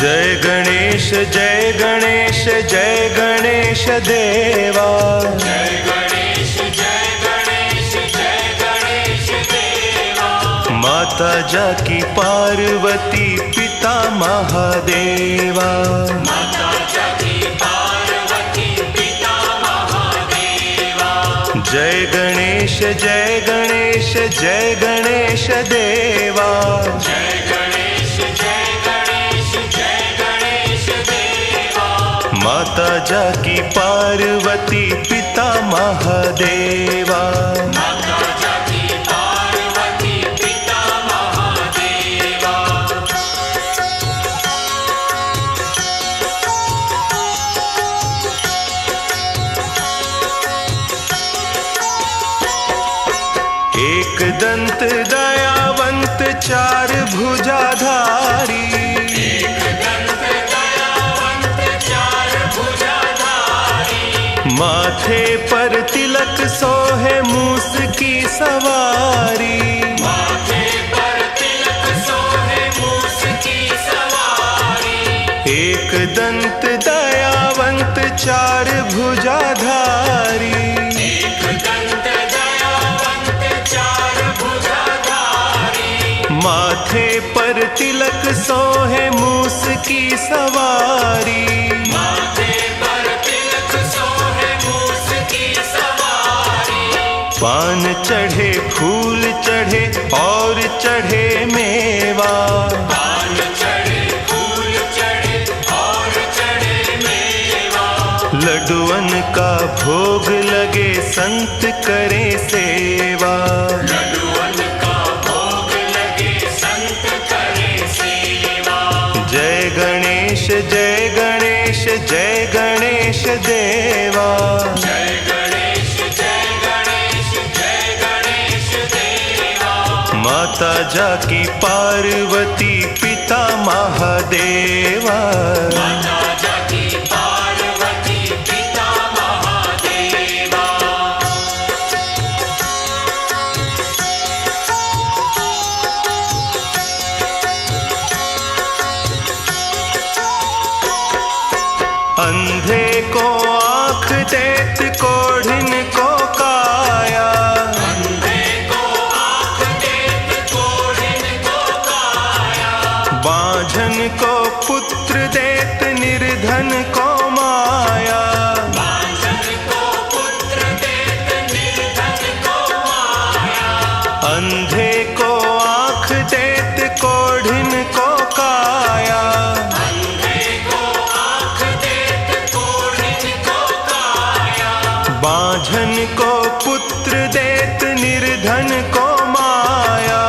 जय गणेश जय गणेश जय गणेश देवा। जय गणेश जय गणेश जय गणेश देवा। माता जाकी पार्वती पिता महादेवा। माता जाकी पार्वती पिता महादेवा। जय गणेश जय गणेश जय गणेश देवा। जय गणेश जय गणेश जय गणेश देवा। माता जाकी पार्वती पिता महादेवा। माता जाकी पार्वती पिता महादेवा। एक दंत दयावंत चार भुजाधारी। एक दंत दयावंत चार भुजाधारी। माथे पर तिलक सोहे मूस की सवारी। माथे पर तिलक सोहे मूस की सवारी। एक दंत दयावंत चार भुजाधारी। एक दंत दयावंत चार भुजाधारी। माथे पर तिलक सोहे मूस की सवारी। माथे पर तिलक सोहे मूस की सवारी। पान चढ़े फूल चढ़े और चढ़े मेवा। पान चढ़े फूल चढ़े और चढ़े मेवा। लड्डुअन का भोग लगे संत करे सेवा। लड्डुअन का भोग लगे संत करे सेवा। जय गणेश जय गणेश जय गणेश देवा। जय गणेश जय गणेश जय गणेश देवा। माता जाकी पार्वती पिता महादेवा। माता जाकी पार्वती पिता महादेवा। अंधे को आँख देत कोढ़िन को काया। अंधे को आँख देत कोढ़िन को काया। बांझन को पुत्र देत निर्धन को माया। बांझन को पुत्र देत निर्धन को माया। अंधे को आँख देत कोढ़िन को काया। अंधे को आँख देत कोढ़िन को काया। बांझन को पुत्र देत निर्धन को माया।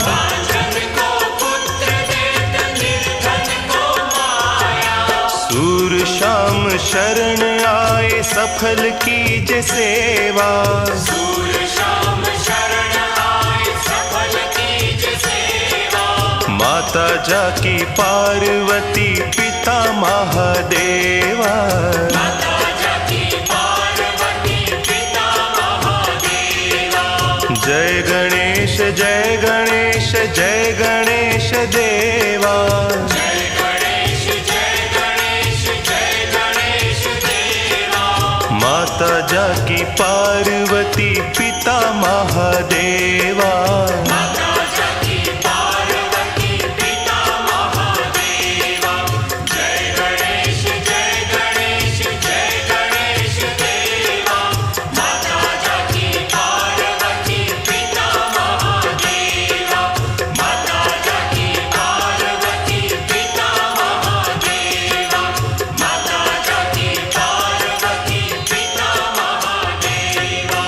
बांझन को पुत्र देत निर्धन को माया। सूर शाम शरण आए सफल कीजे सेवा। सूर शाम शरण आए सफल कीज सेवा। माता जाकी पार्वती पिता महादेवा। माता जाकी पार्वती पिता महादेवा। जय गणेश जय गणेश जय गणेश देवा। जय गणेश जय गणेश जय गणेश देवा। माता जाकी पार्वती पिता महादेवा। माता जाकी पार्वती पिता महादेवा। जय गणेश जय गणेश जय गणेश देवा। माता जाकी पार्वती पिता महादेवा। माता जाकी पार्वती पिता महादेवा। माता जाकी पार्वती पिता महादेवा।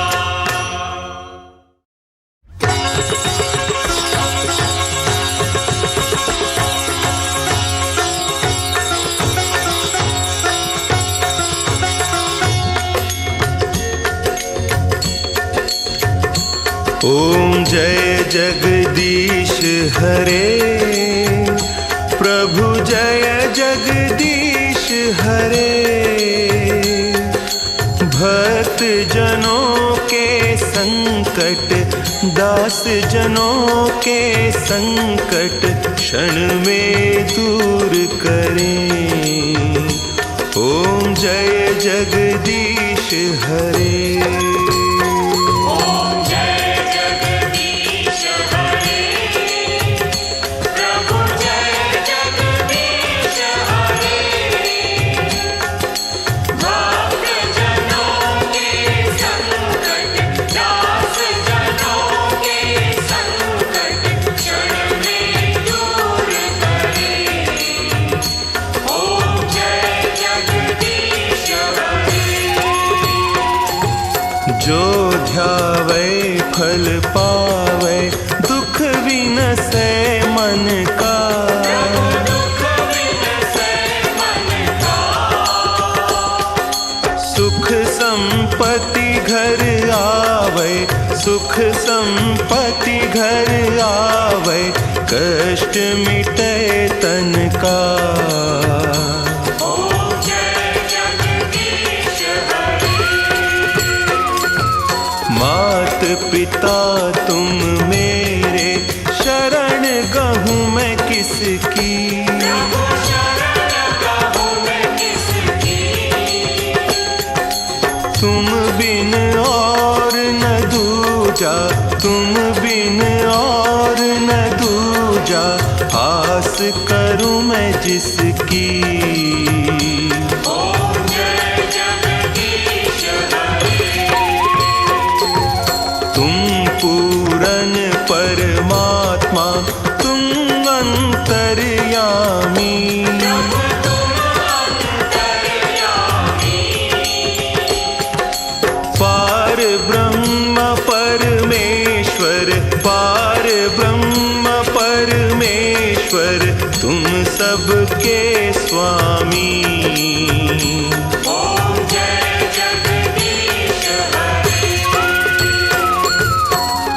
ओम जय जगदीश हरे। प्रभु जय जगदीश हरे। भक्त जनों के संकट दास जनों के संकट क्षण में दूर करें। ओम जय जगदीश हरे। जो ध्यावे फल पावे दुख विनसे मन का। सुख संपत्ति घर आवे, सुख संपत्ति घर आवे, कष्ट मिटे तन का। मात पिता तुम मेरे, शरण गहूँ मैं किसकी। तुम बिन और न दूजा, तुम बिन और न दूजा, आस करूँ मैं जिसकी। पूरन परमात्मा तुम अंतर्यामी। पार ब्रह्म परमेश्वर, पार ब्रह्म परमेश्वर, तुम सबके स्वामी।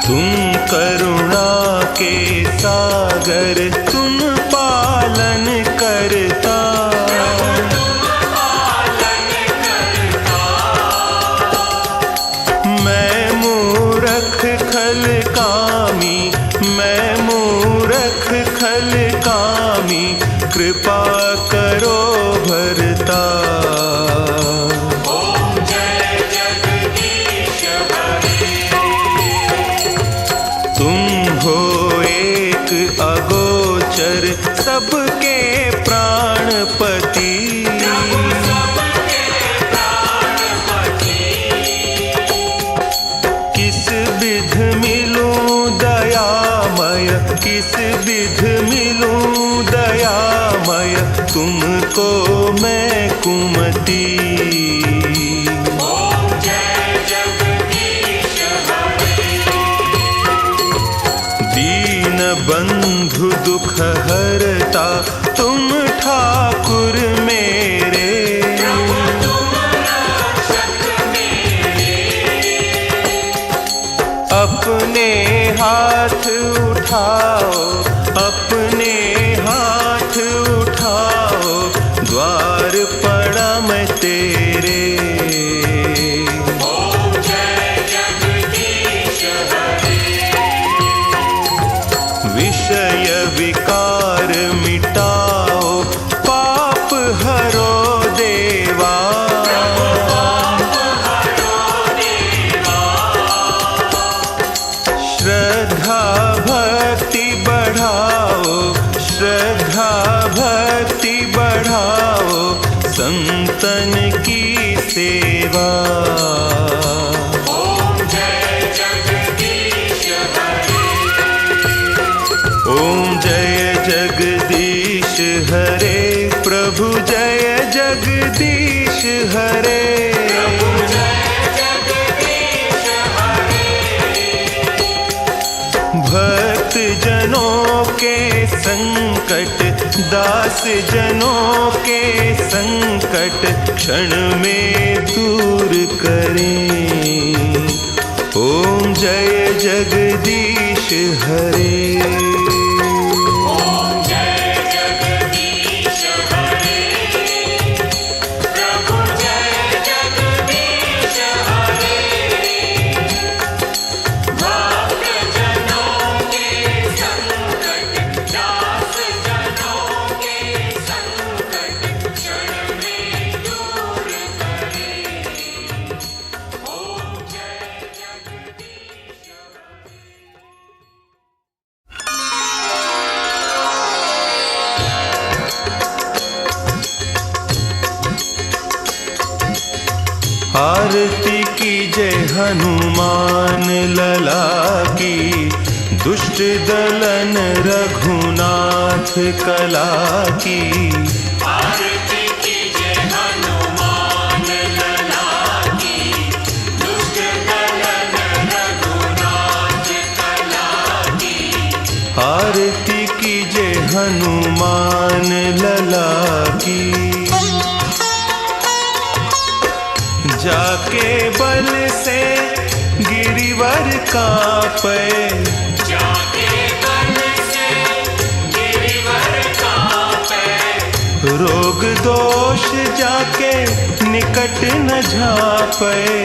तुम करुणा के सागर, तुम पालन करता। मैं मूर्ख खल कामी, मैं मूर्ख खल कामी, कृपा करो भरता। अगोचर सबके प्राणपति। किस विध मिलूं दयामय, किस विध मिलूं दयामय, तुमको मैं कुमति। बंधु दुख हरता तुम ठाकुर मेरे। अपने हाथ उठाओ, अपने हाथ उठाओ, द्वार पड़ा मैं तेरे। विषय विकार मिटाओ, पाप हरो देवा। श्रद्धा भक्ति बढ़ाओ, श्रद्धा भक्ति बढ़ाओ, संतन की सेवा। ओम जय जगदीश हरे, प्रभु जय जगदीश हरे। भक्त जनों के संकट, दास जनों के संकट, क्षण में दूर करें। ओम जय जगदीश हरे। भक्त आरती कीजय हनुमान लला की, दुष्ट दलन रघुनाथ कला की। आरती कीजय हनुमान लला की, दुष्ट दलन रघुनाथ कला की। आरती कीजय हनुमान लला की। जाके बल से गिरिवर कांपे, जाके बल से गिरिवर कांपे। रोग दोष जाके निकट न झापे।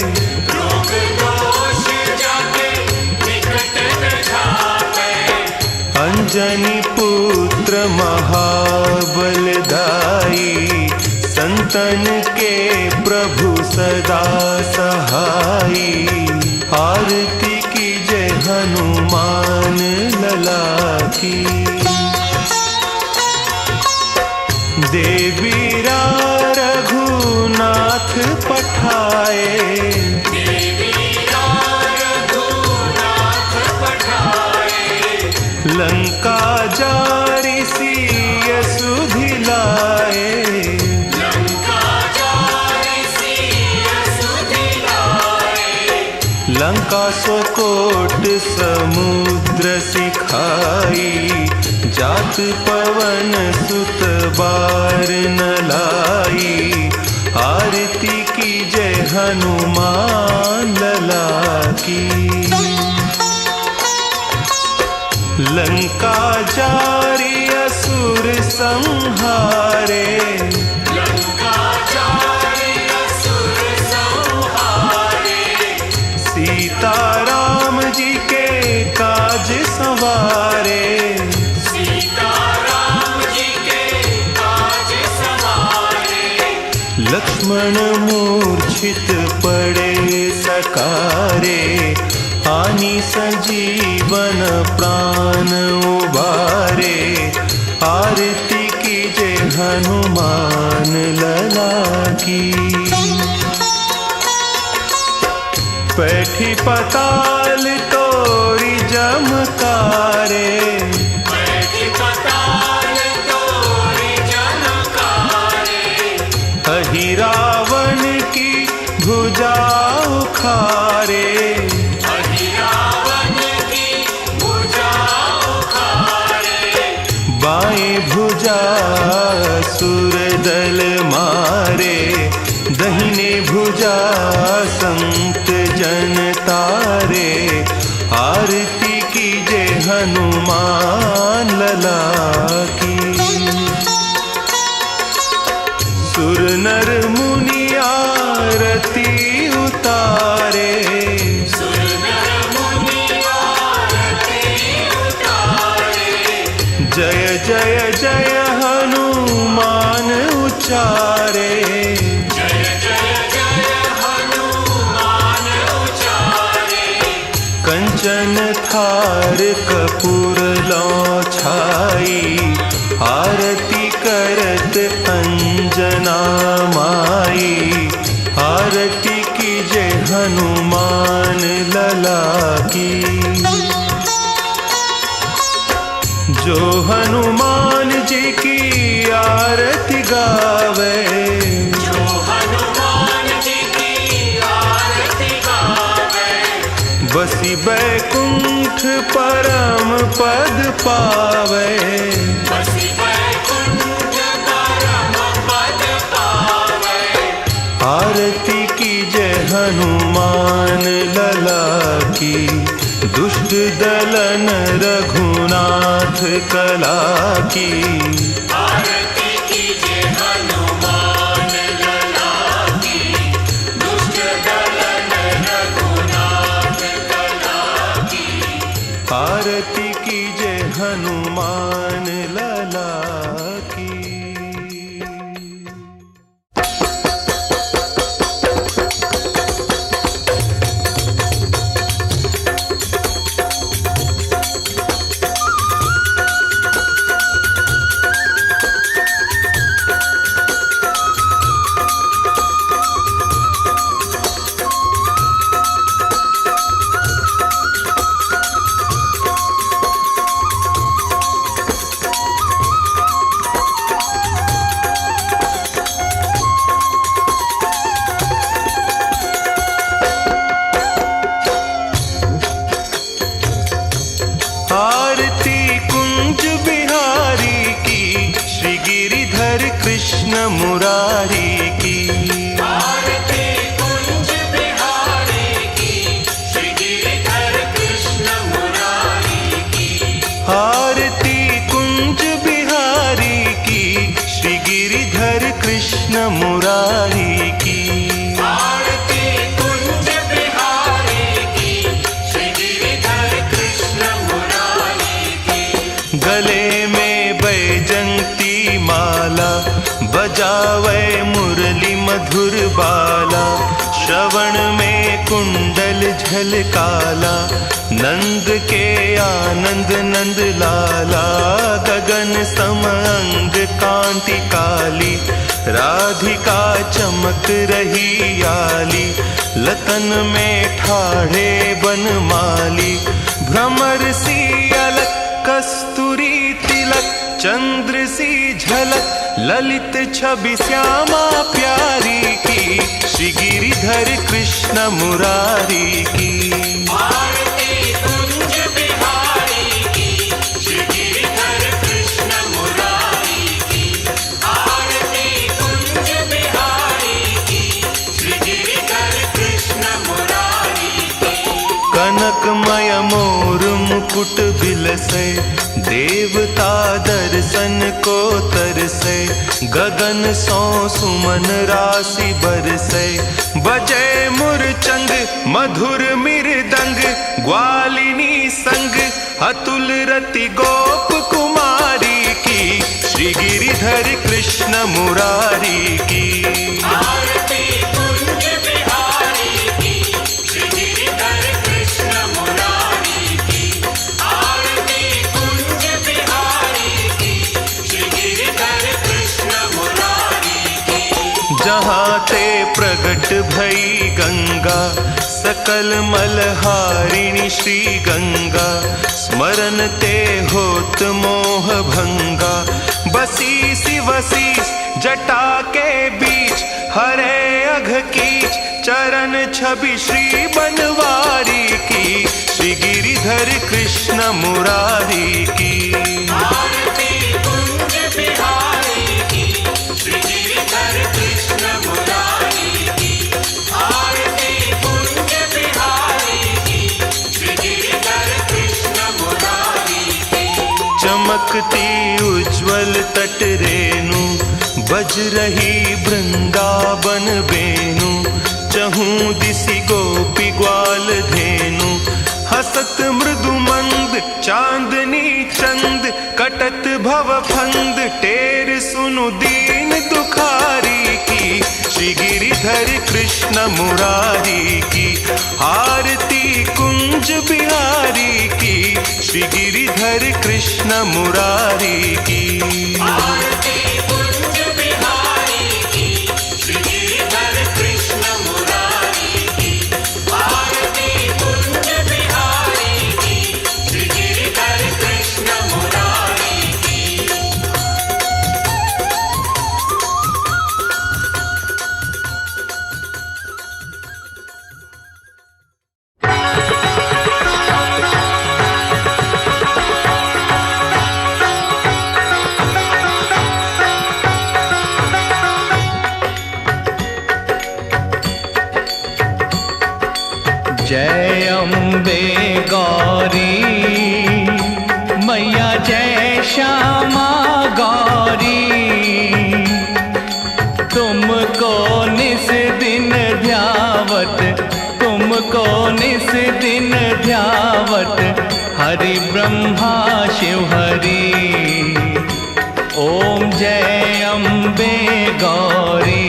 रोग दोष जाके निकट न झापे। अंजनी पुत्र महाबलदाई, संतन के प्रभु सदा सहाई। आरती कीजय हनुमान लला की। देवीरा रघुनाथ पठाए, देवीरा रघुनाथ पठाए। लंका जारी सिय सुधि लाए। लंका सोकोट समुद्र सिखाई, जात पवन सुत बार न लाई। आरती कीजय हनुमान लला की। लंका जारी असुर संहारे, सीताराम जी के काज संवारे। सीताराम जी के काज संवारे। लक्ष्मण मूर्छित पड़े सकारे, आनी संजीवन प्राण उबारे। आरती कीजय हनुमान लला की। बैठी पताल तोरी जमकारे, बैठी पताल तोरी जमकारे। अहि रावण की भुजा उखारे। अहि रावण की भुजा उखारे। बाएं भुजा असुर दल मारे, दहिने भुजा संत जन तारे। आरती कीजय हनुमान लला की। सुर नर मुनि आरती उतारे, सुर नर मुनि आरती उतारे। जय जय जय हनुमान उचारे। जय जय जय हनुमान उचारे। कंचन थार कपूर लौ छाई, आरती करत अंजना माई। आरती कीजय हनुमान लला की। जो हनुमान जी की आरती गावे, जो हनुमान जी की आरती गावे। बसी बैकुंठ परम पद पावे। बसी बैकुंठ परम पद पावे। आरती कीजय हनुमान लला की। दुष्ट दलन रघुनाथ कला की। आरती कीजय हनुमान लला की। दुष्ट दलन रघुनाथ कला की। आरती कीजय हनुमान लला की। मुरारी की। आरती कुंज बिहारी की, श्री गिरिधर कृष्ण मुरारी की। आरती कुंज बिहारी की, श्री गिरिधर कृष्ण मुरारी की। आरती कुंज बिहारी की, श्री गिरिधर कृष्ण मुरारी की। गले में बैजंती माला, बजावे मुरली मधुर बाला। श्रवण में कुंडल झलकाला, नंद के आनंद नंद लाला। गगन सम अंग कांति काली, राधिका चमक रही आली। लतन में ठाढ़े बनमाली, भ्रमर सी अलक कस्तूरी तिलक। चंद्र सी झलक ललित छवि श्यामा प्यारी की, श्री गिरिधर कृष्ण मुरारी की। आरती कुंज बिहारी की, श्री गिरिधर कृष्ण मुरारी की। आरती कुंज बिहारी की, श्री गिरिधर कृष्ण मुरारी की। कनकमय मोर मुकुट बिलसे, देवता दर्शन को तरसे। गगन सो सुमन राशि बरसे, बजे मुरचंग मधुर मृदंग। ग्वालिनी संग अतुल रति गोप कुमारी की, श्री गिरिधर कृष्ण मुरारी की। आरती कुंज बिहारी की, श्री गिरिधर कृष्ण मुरारी की। आरती कुंज बिहारी की, श्री गिरिधर कृष्ण मुरारी की। जहाँ ते प्रगट भई गंगा, सकल मलहारिणी श्री गंगा। स्मरण ते होत मोह भंगा, बसी सी वसीस जटा के बीच। हरे अघ कीच चरण छवि श्री बनवारी की, श्री गिरिधर कृष्ण मुरारी की। आरती कुंज बिहारी की, श्री गिरिधर कृष्ण मुरारी की। आरती कुंज बिहारी की, श्री गिरिधर कृष्ण मुरारी की। चमकती उज्ज्वल तट रेणु, बज रही वृंदावन वेणु। चहूं दिसि गोपी ग्वाल धेनु, हसत मृदु मंद चांदनी चंद। कटत भव फंद टेर सुनु दीन दुखारी की, श्री गिरिधर कृष्ण मुरारी की। आरती कुंज बिहारी की, श्री गिरिधर कृष्ण मुरारी की। आरती कुंज बिहारी की, श्री गिरिधर कृष्ण मुरारी की। आरती कुंज बिहारी की, श्री गिरिधर कृष्ण मुरारी की। जय अम्बे गौरी मैया, जय श्यामा गौरी। तुमको निस दिन ध्यावत, तुमको निस दिन ध्यावत। हरि ब्रह्मा शिव हरि, ओम जय अम्बे गौरी।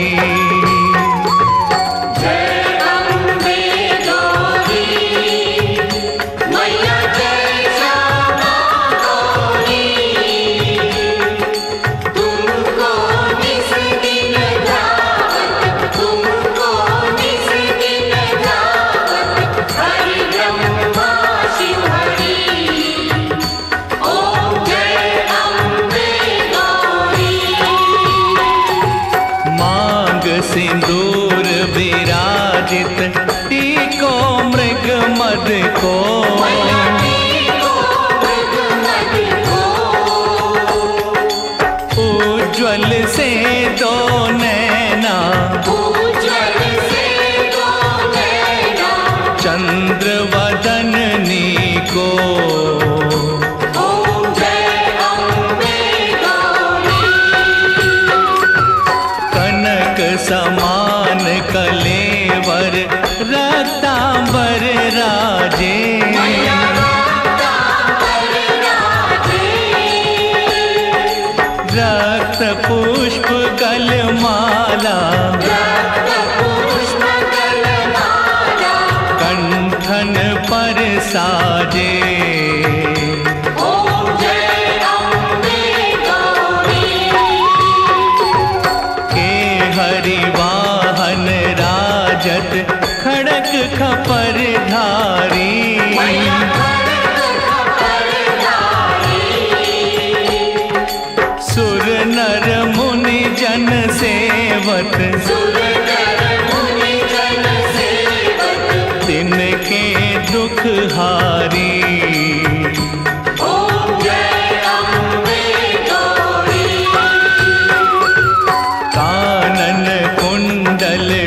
सिंदूर विराजित, टीको मृग मद को। उज्ज्वल से दो नैन समान कलेवर रक्तांबर राजे। रक्त पुष्प कलमाला कंठन पर साजे। हरिवाहन राजत खड़क खपर धारी। सुर नर मुनि जन सेवत तिनके दुख हारी।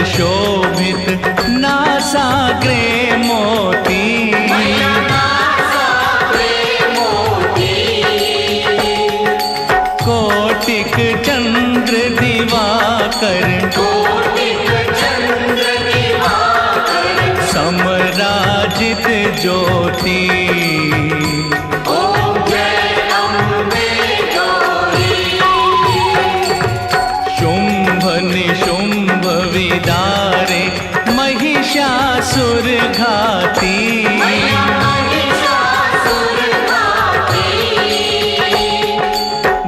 शोभित नासाग्रे मोती। कोटिक चंद्र दिवाकर समराजित ज्योति। शुंभ निशुंभ विदारे महिषासुर घाती।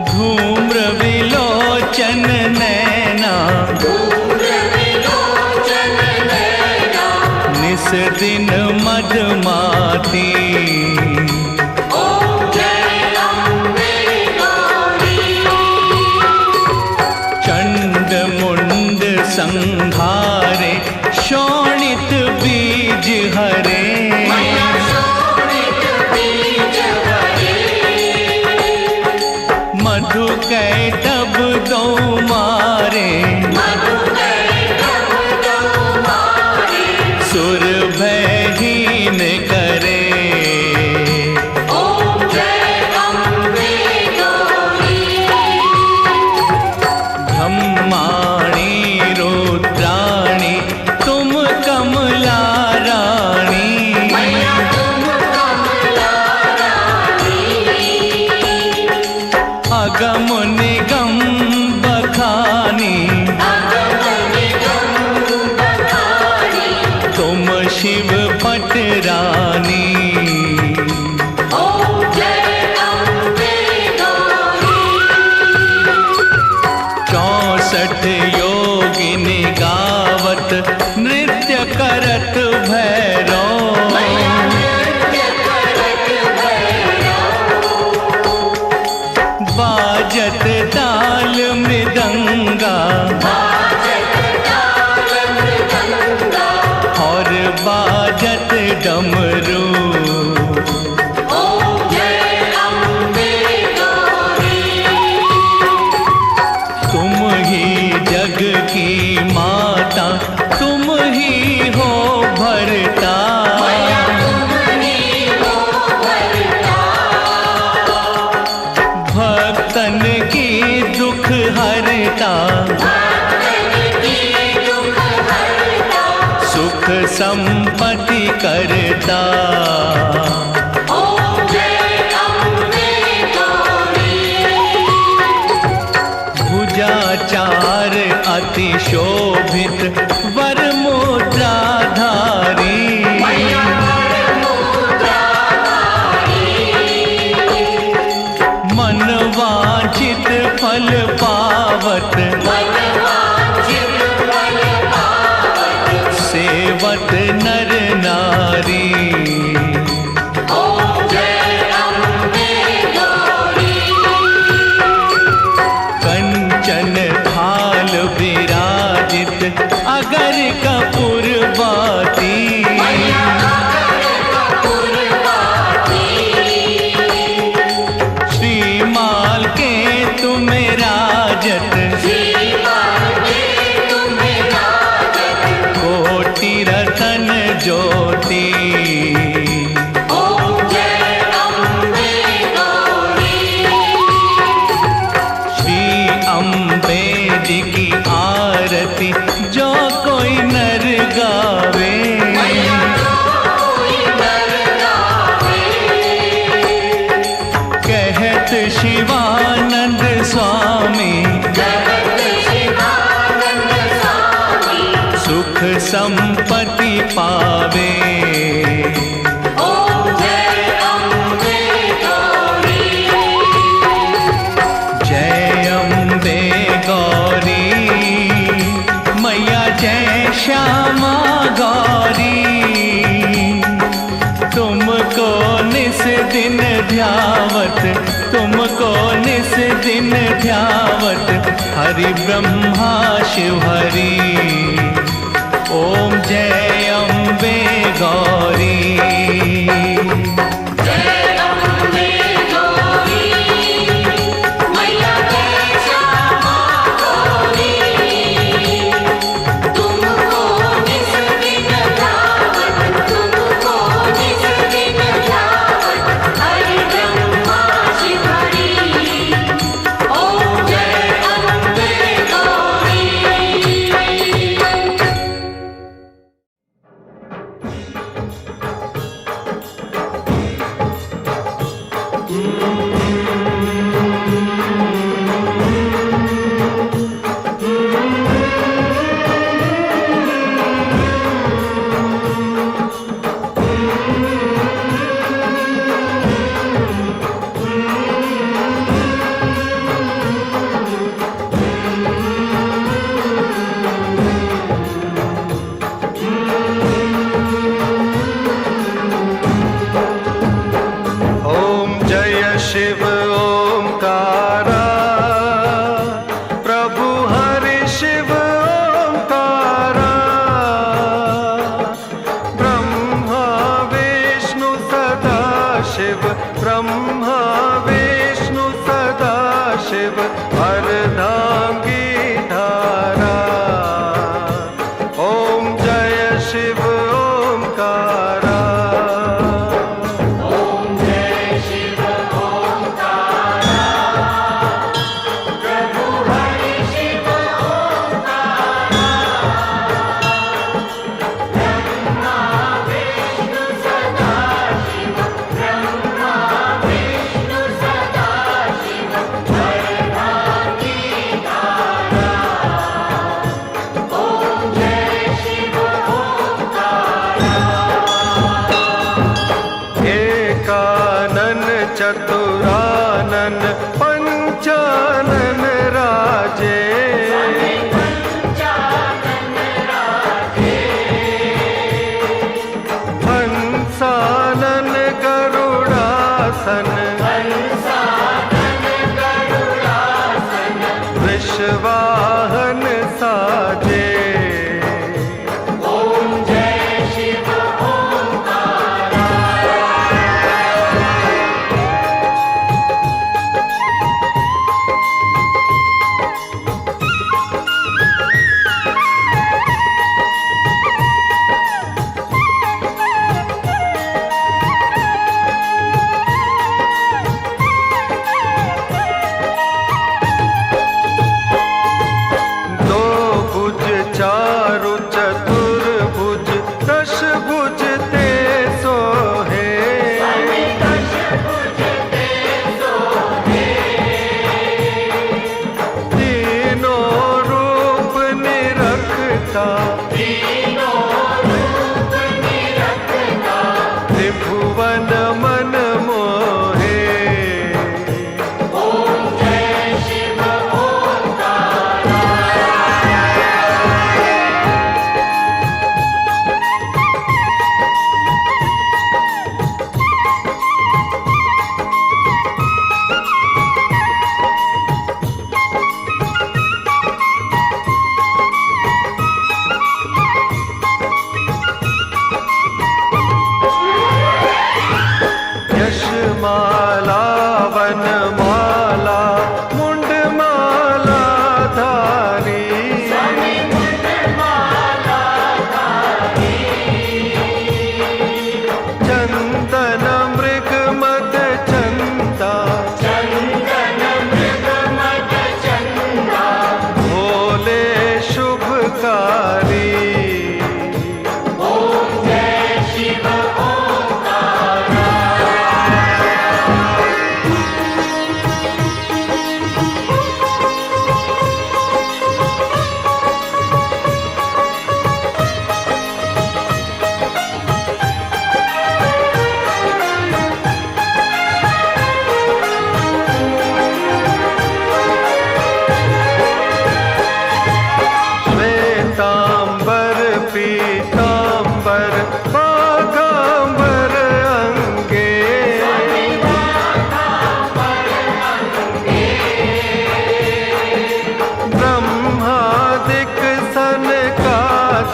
धूम्र विलोचन नैना निस दिन मधुमाती। संहारे शोणित बीज हरे। मधु कैटभ दो मारे सुर भयहीन करे। अगम निगम बखानी तुम शिव पटरानी। चौसठ योगिनी गावत नृत्य करत भैरव। बाजत ताल मृदंगा और बाजत डमरू। तुम ही जग की माता तुम ही हो भरता। भक्तन की दुख हरता सुख संपत्ति करता। भुजाचार अति शोभित वर मुद्राधारी। मनवांचित फल पावत सेवत नर नारी। कंचन थाल विराजित अगर कपूर बाती। श्रीमाल के तुम राजत कोटि रतन ज्योति। श्री अम्बे जी की आरती संपत्ति पावे। ओम जय अम्बे गौरी, जय अम्बे गौरी, मैया जय श्यामा गौरी। तुमको निस दिन ध्यावत, तुमको निस दिन ध्यावत, हरि ब्रह्मा शिव हरि। ओम जय अम्बे गौरी। जय अम्बे गौरी, मैया जय श्यामा गौरी। तुमको निस दिन ध्यावत, तुमको निस दिन ध्यावत, हरि ब्रह्मा शिव हरि। ओम जय अम्बे गौरी। ओम जय शिव ओंकारा, प्रभु हरि शिव ओंकारा। ब्रह्मा विष्णु सदा शिव, ब्रह्मा विष्णु सदा शिव, अर्धांगी धारा। ओम जय शिव ओंकारा। एकानन चतुरानन पंचानन राजे। हंसानन गरुड़ासन, वृषवाहन साजे। दो भुज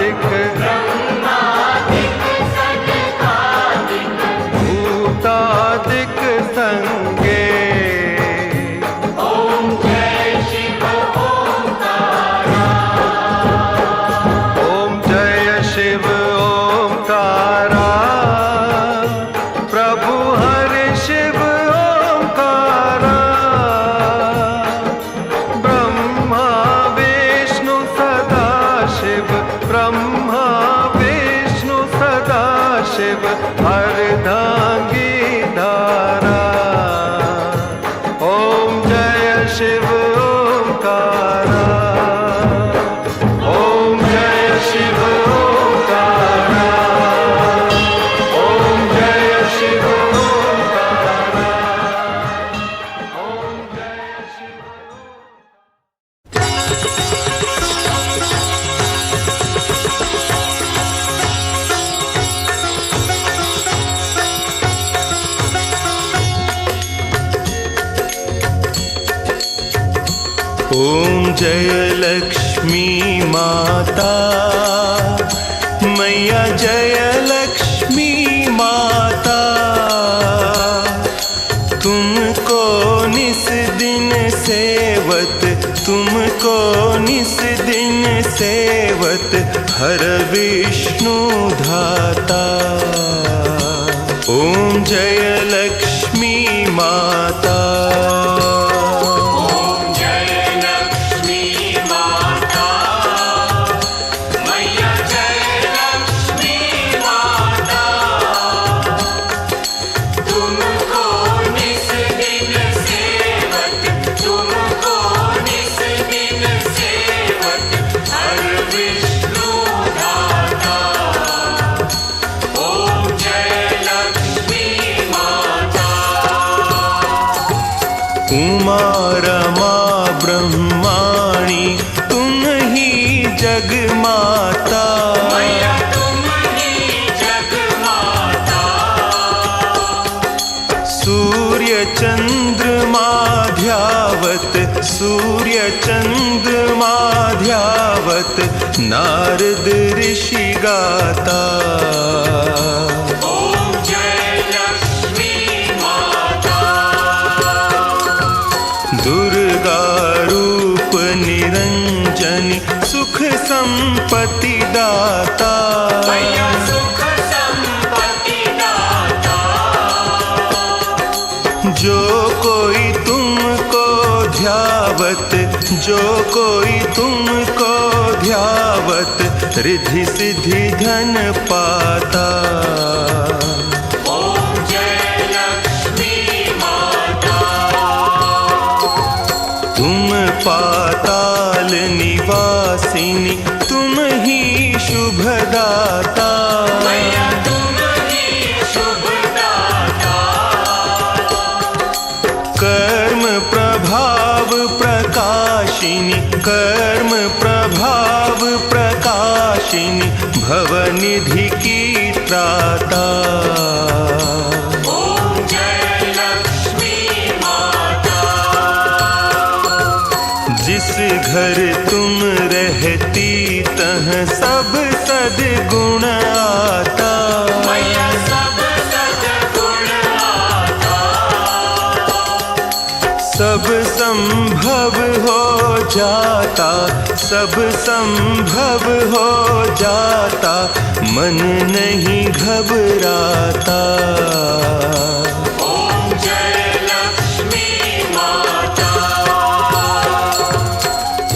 ब्रह्मादिक ब्रह्मादिक सनकादिक भूतादिक संगे। ओम जय शिव ओंकारा। ओम जय शिव ओंकारा। प्रभु हरि शिव ओंकारा। ब्रह्मा विष्णु सदा शिव ब्रह्मा विष्णु सदा शिव अर्धांगी धारा। ओम जय शिव ओंकारा। ओम जय शिव ओंकारा। ओम जय शिव ओंकारा। ओम जय शिव ओम जय लक्ष्मी माता मैया जय लक्ष्मी माता। तुमको निस दिन सेवत तुमको निस दिन सेवत हर विष्णु धाता। ओम जय लक्ष्मी माता। उमा रमा ब्रह्माणी तुम ही जग माता। मैया तुम ही जग माता। सूर्य चंद्रमा ध्यावत सूर्य चंद्रमा ध्यावत नारद ऋषि गाता। ओम जय लक्ष्मी माता। दुर्गा रूप निरंजनी सुख संपत्ति दाता। मैया सुख संपत्ति दाता। जो कोई तुमको ध्यावत जो कोई तुमको ध्यावत रिद्धि सिद्धि धन पाता। ओम जय लक्ष्मी माता। तुम पाताल निवासिनी तुम ही शुभदाता। मैया तुम ही शुभ दाता। कर्म प्रभाव प्रकाशिनी कर्म प्रभाव प्रकाशिनी भवनिधि की त्राता। ओम जय लक्ष्मी माता। जिस घर तुम रहती तह सब सद्गुण आता। मैया सब सद्गुण आता। सब संभव हो जाता सब संभव हो जाता मन नहीं घबराता। ओम जय लक्ष्मी माता।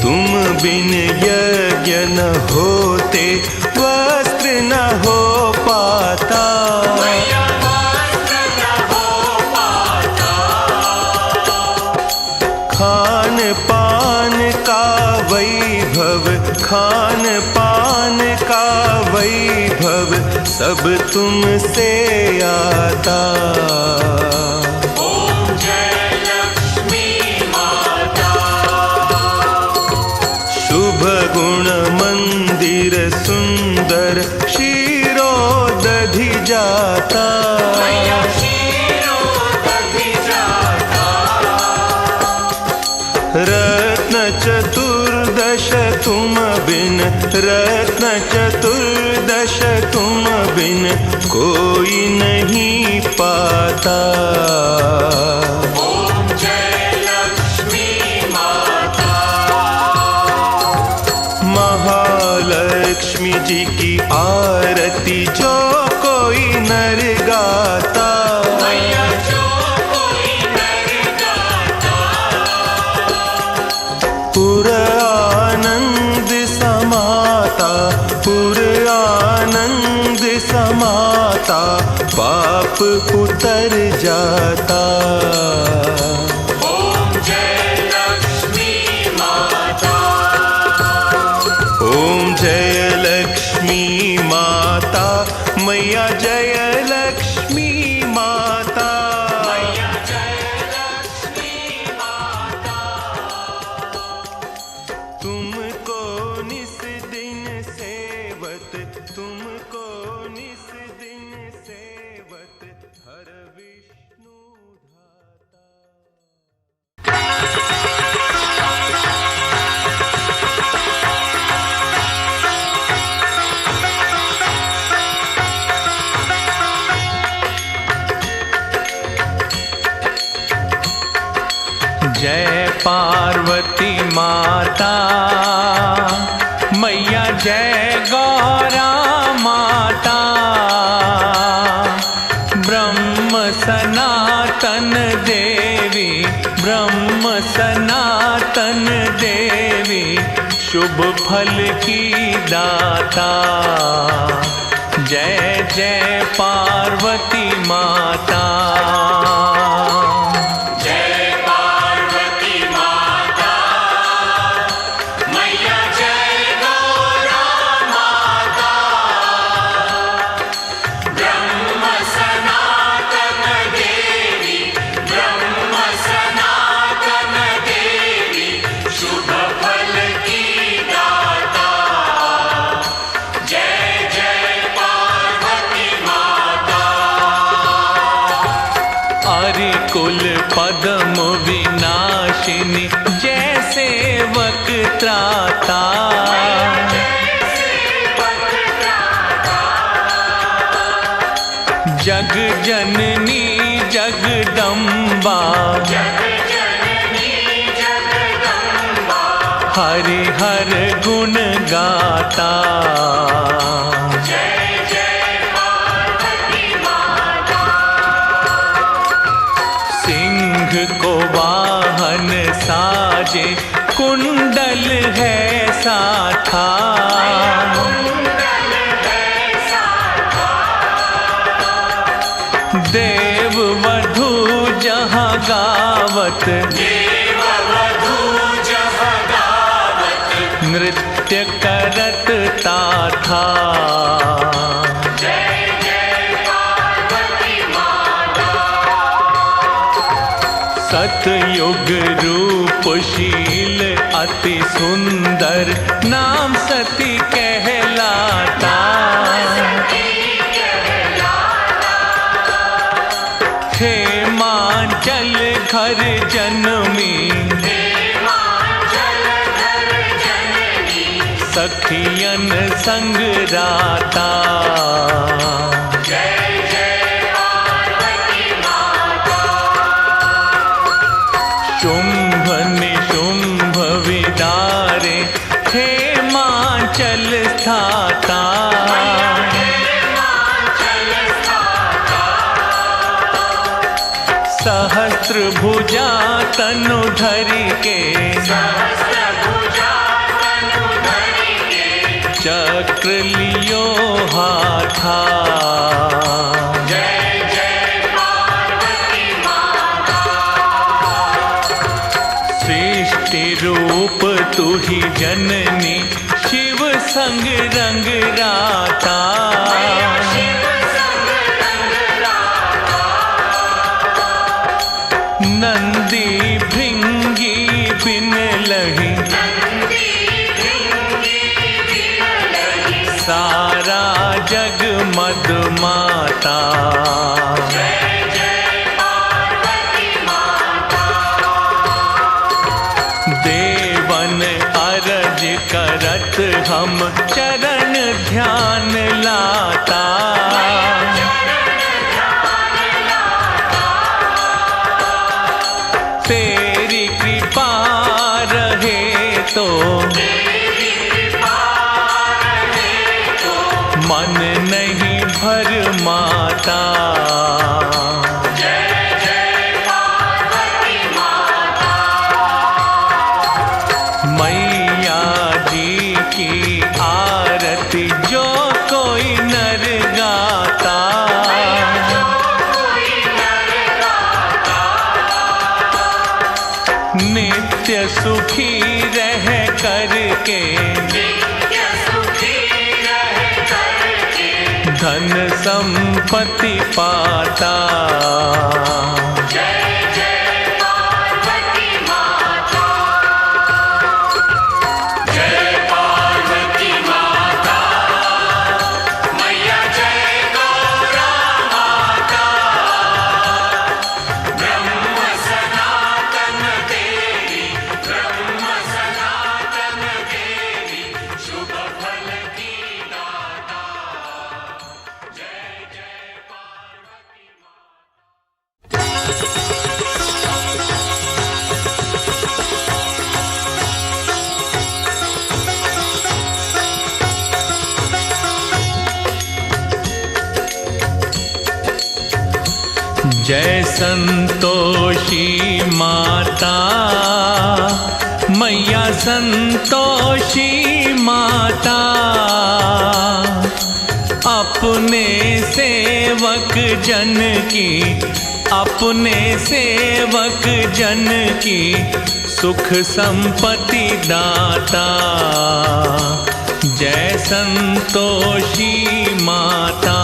तुम बिन यज्ञ न होते वस्त्र न हो पाता। मैया वस्त्र न हो पाता। खान पान का वैभव खान पान का वैभव सब तुमसे आता। ओम जय लक्ष्मी माता। शुभ गुण मंदिर सुंदर क्षीरोदधि जाता। मैया क्षीरोदधि जाता। रत्न चतुर्दश तुम बिन, रत्न चतुर्दश तुम बिन कोई नहीं पाता। ओम जय लक्ष्मी माता। महालक्ष्मी जी की आरती जो कोई नर गाता, मैया जो कोई नर गाता, पुर आनंद समाता, पुर आनंद समाता, पाप उतर जाता। ओम जय लक्ष्मी माता। ओम जय लक्ष्मी माता, मैया जय लक्ष्मी माता। मैया जय लक्ष्मी माता। तुमको निस दिन सेवत, तुमको निस दिन सेवत, हर विष्णु धाता। जय पार्वती माता, मैया जय गौरा माता। ब्रह्म सनातन देवी, ब्रह्म सनातन देवी, शुभ फल की दाता। जय जय पार्वती माता। जय पार्वती माता। मैया जय गौरा माता। ब्रह्म सनातन देवी, ब्रह्म सनातन देवी, शुभ फल की दाता। जय जय पार्वती माता। कुल पद्म विनाशिनी, जैसे वक्त्राता। जग जननी जगदम्बा, हरि हर गुण गाता। सिंह को वाहन साजे, कुंडल है साथा। देव वधू जहाँ गावत, नृत्य करत ताथा। सतयुग रूपशील अति सुंदर, नाम सती कहलाता। हेमांचल घर जनमी, सखियन संग राता। शुंभ निशुंभ विदारे, हेमांचल स्थाता। सहस्त्र भुजा तनु धरि के, चक्र लियो हाथा। सृष्टि रूप तू ही जननी, शिव संग रंग राता। नंदी भृंगी बिन लही, सारा जग मद माता। देवन अरज करत चरण ध्यान लाता। तेरी कृपा रहे तो मन नहीं भरमाता। मैया जी की आरती जो कोई नर गाता। नित्य सुखी रह करके धन संपत्ति पाता। जय संतोषी माता, मैया संतोषी माता। अपने सेवक जन की, अपने सेवक जन की सुख संपत्ति दाता। जय संतोषी माता।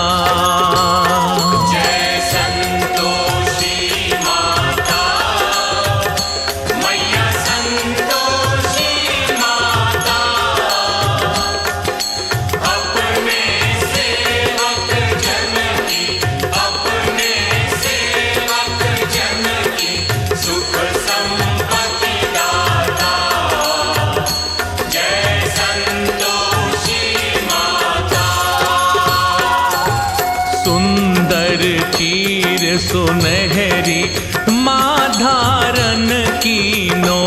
सुनहरी माँ धारण कीनो,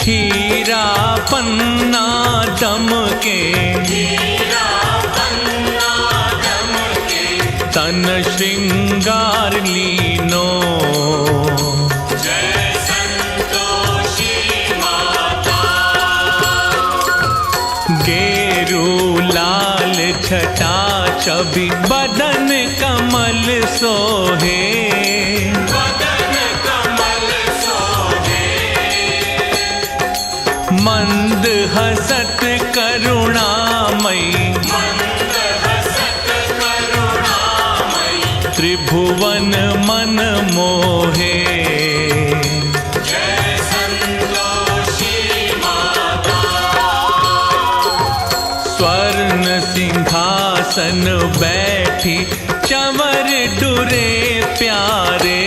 हीरा पन्ना दमके, तन श्रृंगार लीनो। गेरू लाल छटा छवि बदन कमल सोहे, मंद हसत करुणामयी, त्रिभुवन मन मोहे। स्वर्ण सिंहासन बैठी चंवर डुरे प्यारे,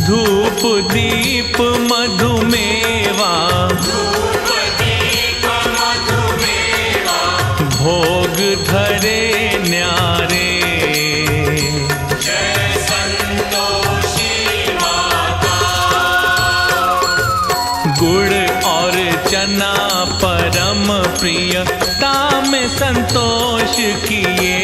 धूप दीप मधुमेवा, भोग धरे न्यारे। गुड़ और चना परम प्रिय, ताम संतोष किए,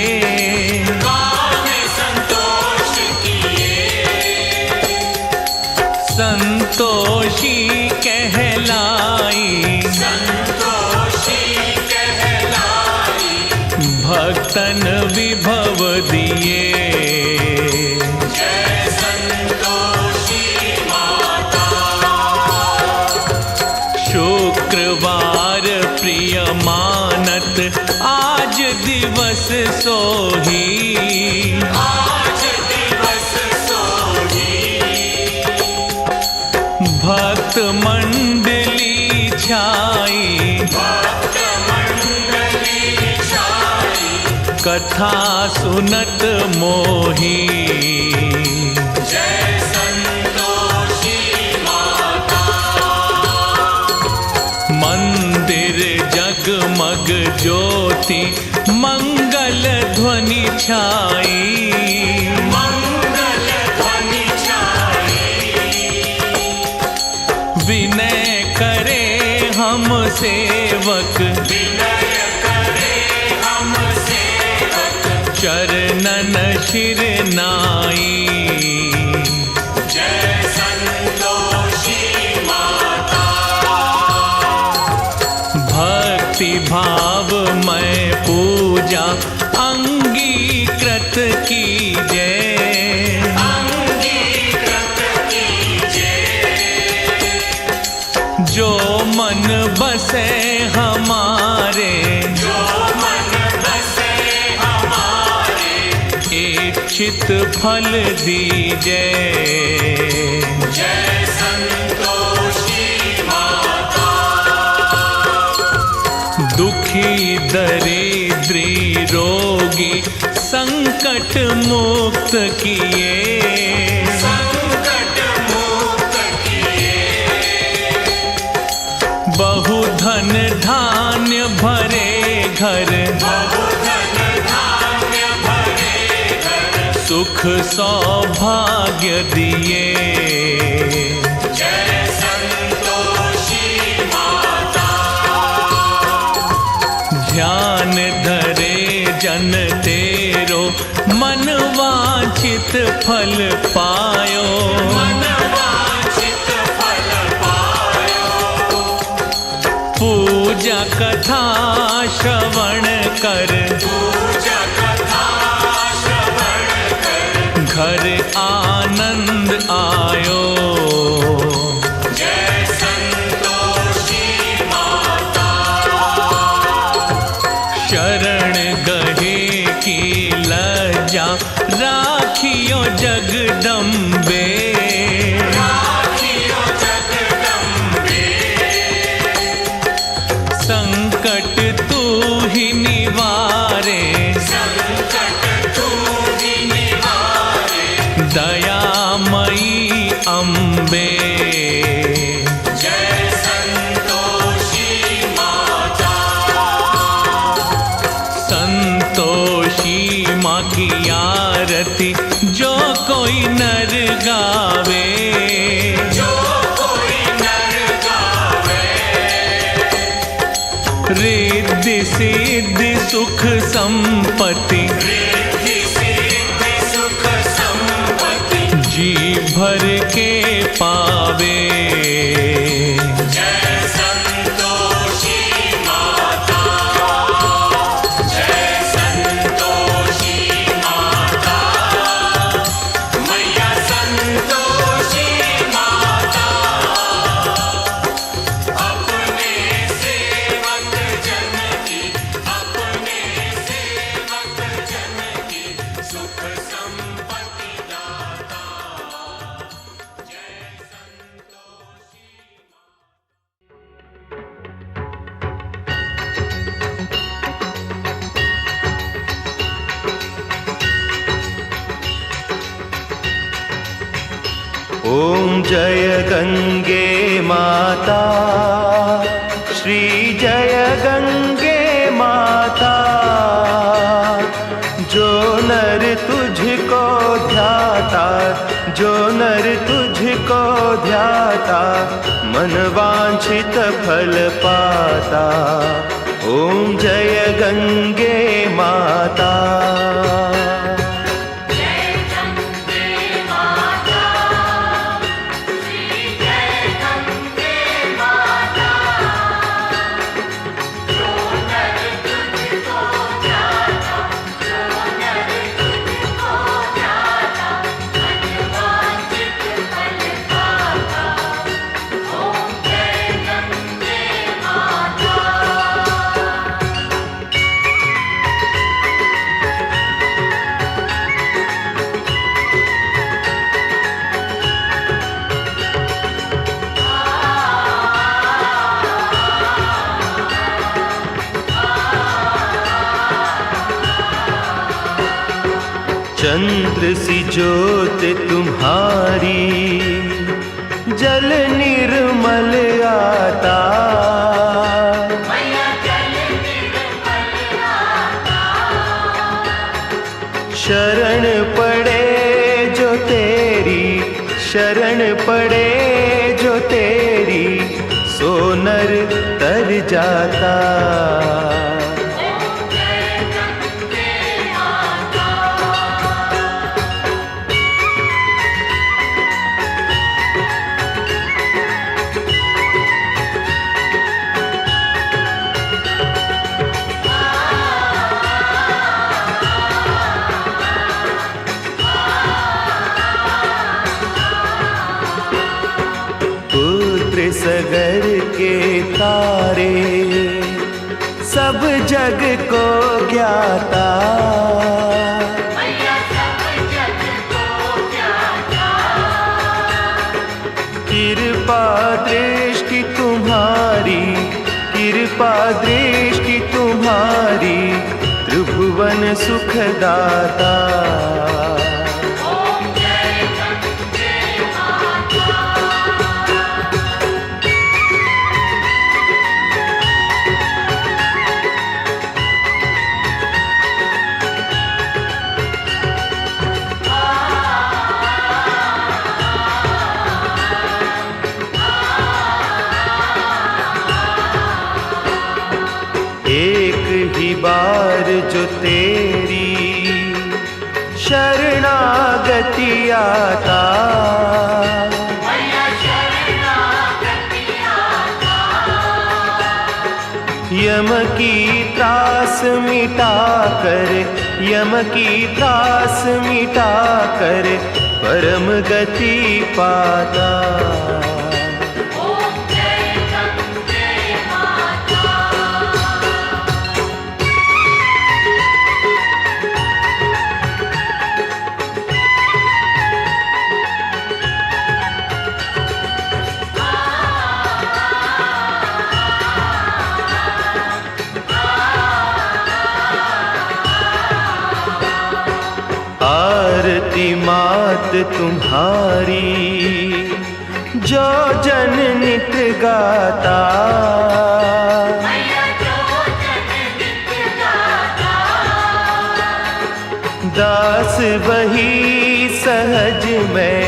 संतोषी कहलाई, भक्तन विभव दिए। शुक्रवार प्रिय मानत आज दिवस सोही, भक्त मंडली छाई, कथा सुनत मोही। जय संतोषी माता। मंदिर जगमग ज्योति मंगल ध्वनि छाई। मंगल ध्वनि छाई। विनय करे हम सेवक, विनय करे हम सेवक। चरणन शिर नाई। जय संतोषी माता। भक्ति भाव मैं पूजा अंगीकृत कीजय। अंगीकृत कीजिए। जो मन बसे हमारे, जो मन बसे हमारे। इच्छित फल दीजय। जय संतोषी माता। दुखी दरिद्री रोगी संकट मुक्त किए। संकट मुक्त किए। बहुधन धान्य भरे घर, बहुधन धान्य भरे घर। सुख सौभाग्य दिए। जय संतोषी माता। ध्यान धरे जन तेरो मन वांछित फल पायो। मनवांछित फल पायो। पूजा कथा श्रवण कर, पूजा कथा श्रवण कर। घर आनंद आयो। जय संतोषी माता। शरण गहे की लज्जा राखियो जगदम्बे। राखियो जगदम्बे। संकट तू ही निवारे, संकट तू ही निवारे। दयामयी अम्बे। जय संतोषी माता। संतोषी माँ की आरती जो कोई नर गावे। जो कोई नर गावे। रिद्धि सिद्धि सुख संपत्ति रिद्धि सिद्धि सुख संपत्ति। जी भर के पावे। जय संतोषी माता। जय संतोषी माता। मैया संतोषी माता। अपने सेवक जन की, अपने सेवक जन की सुख संपत्ति दाता। जय संतोषी। ॐ जय गंगे माता, श्री जय गंगे माता। जो नर तुझको ध्याता, जो नर तुझको ध्याता, मन वांछित फल पाता। ॐ जय गंगे माता। चंद्र सी ज्योत तुम्हारी, जल निर्मल आता। शरण पड़े जो तेरी, शरण पड़े जो तेरी, सो नर तर जाता। सगर के तारे सब जग को ज्ञाता। कृपा दृष्टि तुम्हारी, कृपा दृष्टि तुम्हारी, त्रिभुवन सुखदाता। एक ही बार जो तेरी शरणागति आता, यम की त्रास मिटा कर, यम की त्रास मिटा कर, परम गति पाता। आरती मात तुम्हारी, जो जन नित गाता। दास वही सहज में,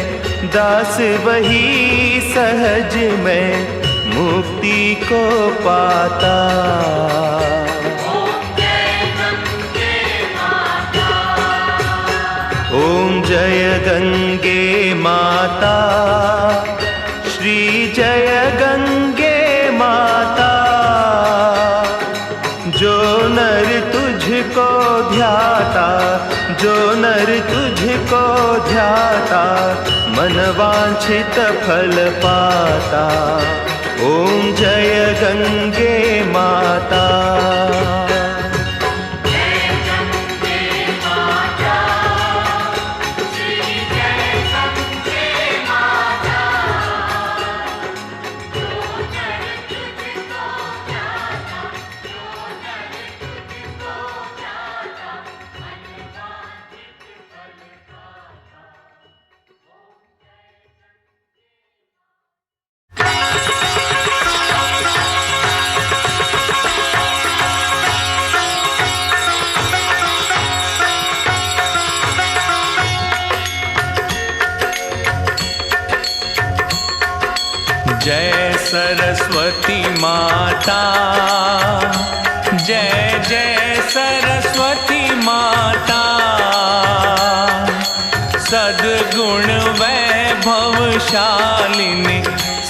दास वही सहज में, मुक्ति को पाता। ओम जय गंगे माता, श्री जय गंगे माता। जो नर तुझको ध्याता, जो नर तुझको ध्याता, मन वांछित फल पाता। ओम जय गंगे माता। जय सरस्वती माता, जय जय सरस्वती माता। सद्गुण वैभवशालिनी,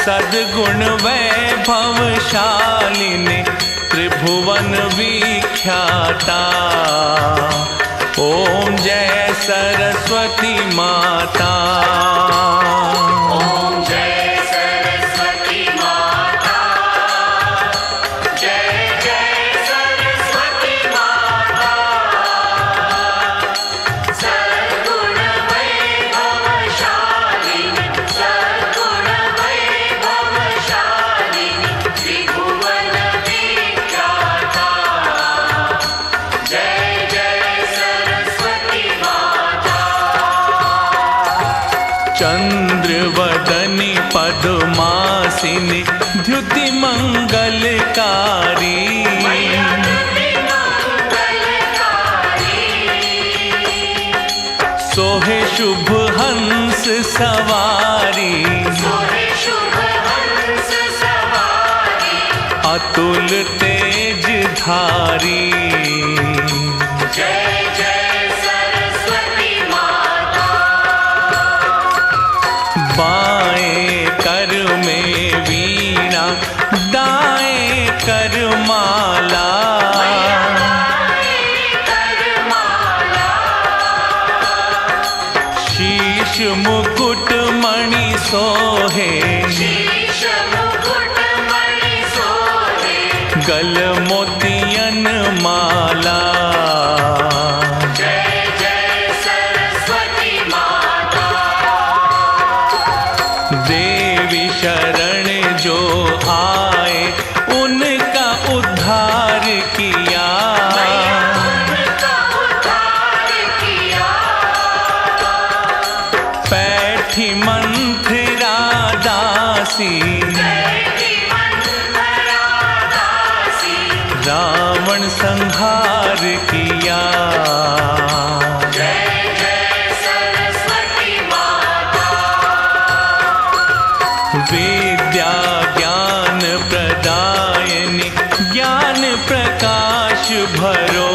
सद्गुण वैभवशालिनी, त्रिभुवन विख्याता। ओम जय सरस्वती माता। जय जय सरस्वती माता। चंद्रवदनी पद्मासिनी द्युति मंगलकारी। सोहे शुभ हंस सवारी, अतुल तेज धारी। जय जय सरस्वती माता। बाएं कर में वीणा, दाएं कर माला। शीश मुकुट मणि सोहे, गल मोतियन माला। जय जय सरस्वती माता। देवी शरण जो आए, उनका उद्धार किया। पैठी मंथरा दासी, रावण संहार किया। जय जय सरस्वती माता। विद्या ज्ञान प्रदायिनी, ज्ञान प्रकाश भरो।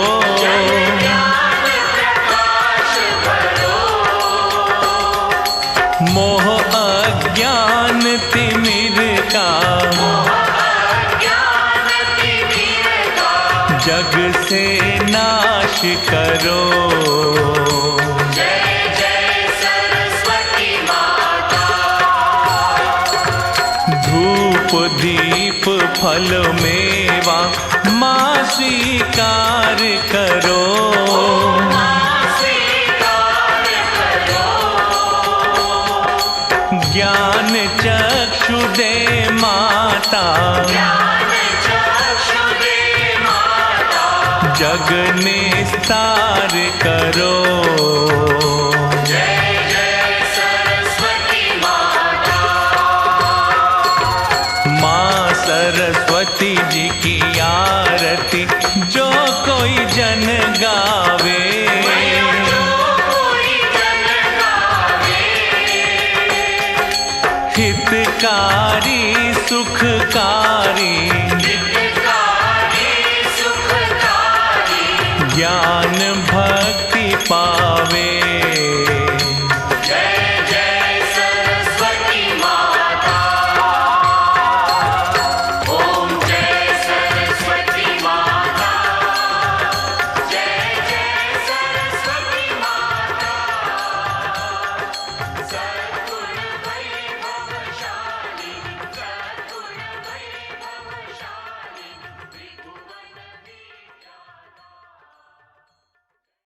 मोह अज्ञान तिमिर का, जग से नाश करो। जय जय सरस्वती माता। धूप दीप फल मेवा, माँ स्वीकार करो। ज्ञान चक्षु दे माता, जग निस्तार करो। जय जय सरस्वती माता। माँ सरस्वती जी की आरती, जो कोई जन गावे। हितकारी सुखकारी, ज्ञान